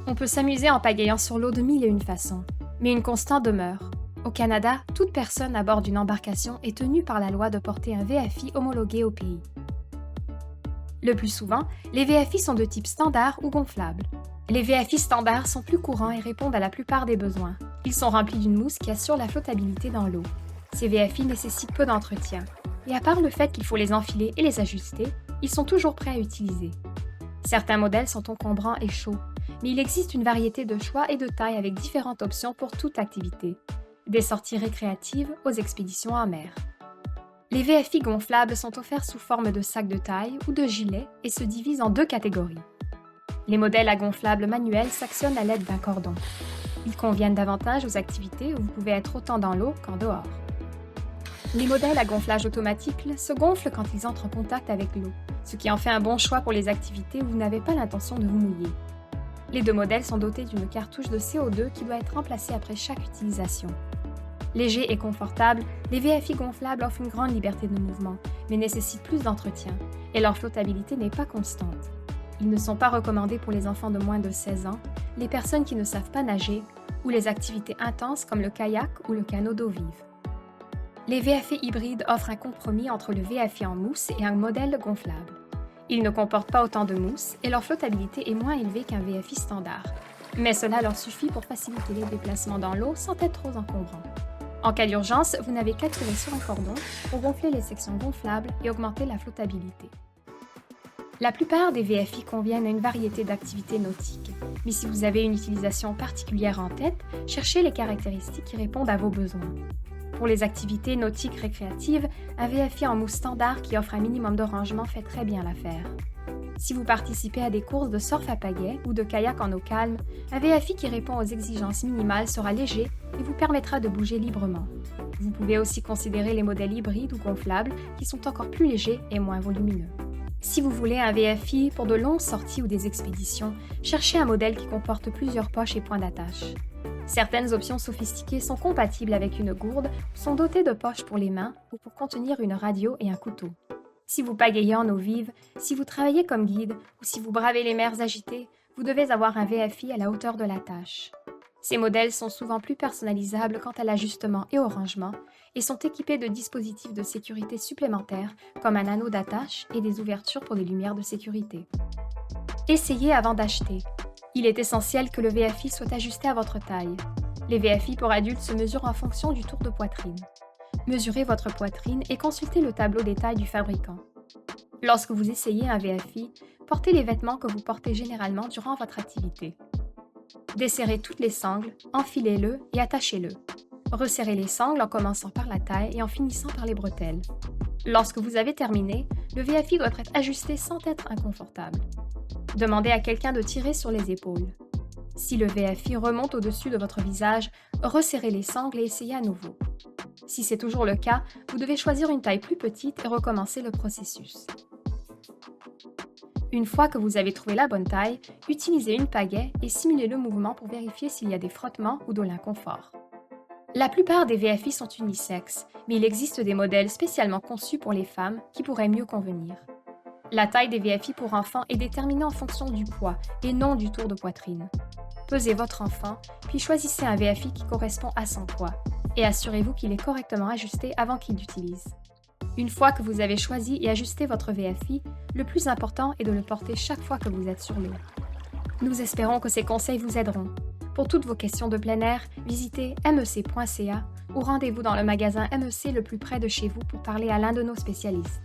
On peut s'amuser en pagayant sur l'eau de mille et une façons, mais une constante demeure. Au Canada, toute personne à bord d'une embarcation est tenue par la loi de porter un VFI homologué au pays. Le plus souvent, les VFI sont de type standard ou gonflable. Les VFI standards sont plus courants et répondent à la plupart des besoins. Ils sont remplis d'une mousse qui assure la flottabilité dans l'eau. Ces VFI nécessitent peu d'entretien. Et à part le fait qu'il faut les enfiler et les ajuster, ils sont toujours prêts à utiliser. Certains modèles sont encombrants et chauds, mais il existe une variété de choix et de tailles avec différentes options pour toute activité. Des sorties récréatives aux expéditions en mer. Les VFI gonflables sont offerts sous forme de sacs de taille ou de gilets et se divisent en deux catégories. Les modèles à gonflable manuels s'actionnent à l'aide d'un cordon. Ils conviennent davantage aux activités où vous pouvez être autant dans l'eau qu'en dehors. Les modèles à gonflage automatique se gonflent quand ils entrent en contact avec l'eau, ce qui en fait un bon choix pour les activités où vous n'avez pas l'intention de vous mouiller. Les deux modèles sont dotés d'une cartouche de CO2 qui doit être remplacée après chaque utilisation. Légers et confortables, les VFI gonflables offrent une grande liberté de mouvement, mais nécessitent plus d'entretien, et leur flottabilité n'est pas constante. Ils ne sont pas recommandés pour les enfants de moins de 16 ans, les personnes qui ne savent pas nager, ou les activités intenses comme le kayak ou le canot d'eau vive. Les VFI hybrides offrent un compromis entre le VFI en mousse et un modèle gonflable. Ils ne comportent pas autant de mousse et leur flottabilité est moins élevée qu'un VFI standard, mais cela leur suffit pour faciliter les déplacements dans l'eau sans être trop encombrant. En cas d'urgence, vous n'avez qu'à tirer sur un cordon pour gonfler les sections gonflables et augmenter la flottabilité. La plupart des VFI conviennent à une variété d'activités nautiques, mais si vous avez une utilisation particulière en tête, cherchez les caractéristiques qui répondent à vos besoins. Pour les activités nautiques récréatives, un VFI en mousse standard qui offre un minimum de rangement fait très bien l'affaire. Si vous participez à des courses de surf à pagaie ou de kayak en eau calme, un VFI qui répond aux exigences minimales sera léger et vous permettra de bouger librement. Vous pouvez aussi considérer les modèles hybrides ou gonflables qui sont encore plus légers et moins volumineux. Si vous voulez un VFI pour de longues sorties ou des expéditions, cherchez un modèle qui comporte plusieurs poches et points d'attache. Certaines options sophistiquées sont compatibles avec une gourde ou sont dotées de poches pour les mains ou pour contenir une radio et un couteau. Si vous pagayez en eau vive, si vous travaillez comme guide ou si vous bravez les mers agitées, vous devez avoir un VFI à la hauteur de la tâche. Ces modèles sont souvent plus personnalisables quant à l'ajustement et au rangement et sont équipés de dispositifs de sécurité supplémentaires comme un anneau d'attache et des ouvertures pour des lumières de sécurité. Essayez avant d'acheter. Il est essentiel que le VFI soit ajusté à votre taille. Les VFI pour adultes se mesurent en fonction du tour de poitrine. Mesurez votre poitrine et consultez le tableau des tailles du fabricant. Lorsque vous essayez un VFI, portez les vêtements que vous portez généralement durant votre activité. Desserrez toutes les sangles, enfilez-le et attachez-le. Resserrez les sangles en commençant par la taille et en finissant par les bretelles. Lorsque vous avez terminé, le VFI doit être ajusté sans être inconfortable. Demandez à quelqu'un de tirer sur les épaules. Si le VFI remonte au-dessus de votre visage, resserrez les sangles et essayez à nouveau. Si c'est toujours le cas, vous devez choisir une taille plus petite et recommencer le processus. Une fois que vous avez trouvé la bonne taille, utilisez une pagaie et simulez le mouvement pour vérifier s'il y a des frottements ou de l'inconfort. La plupart des VFI sont unisexes, mais il existe des modèles spécialement conçus pour les femmes qui pourraient mieux convenir. La taille des VFI pour enfants est déterminée en fonction du poids et non du tour de poitrine. Pesez votre enfant, puis choisissez un VFI qui correspond à son poids et assurez-vous qu'il est correctement ajusté avant qu'il l'utilise. Une fois que vous avez choisi et ajusté votre VFI, le plus important est de le porter chaque fois que vous êtes sur l'eau. Nous espérons que ces conseils vous aideront. Pour toutes vos questions de plein air, visitez mec.ca ou rendez-vous dans le magasin MEC le plus près de chez vous pour parler à l'un de nos spécialistes.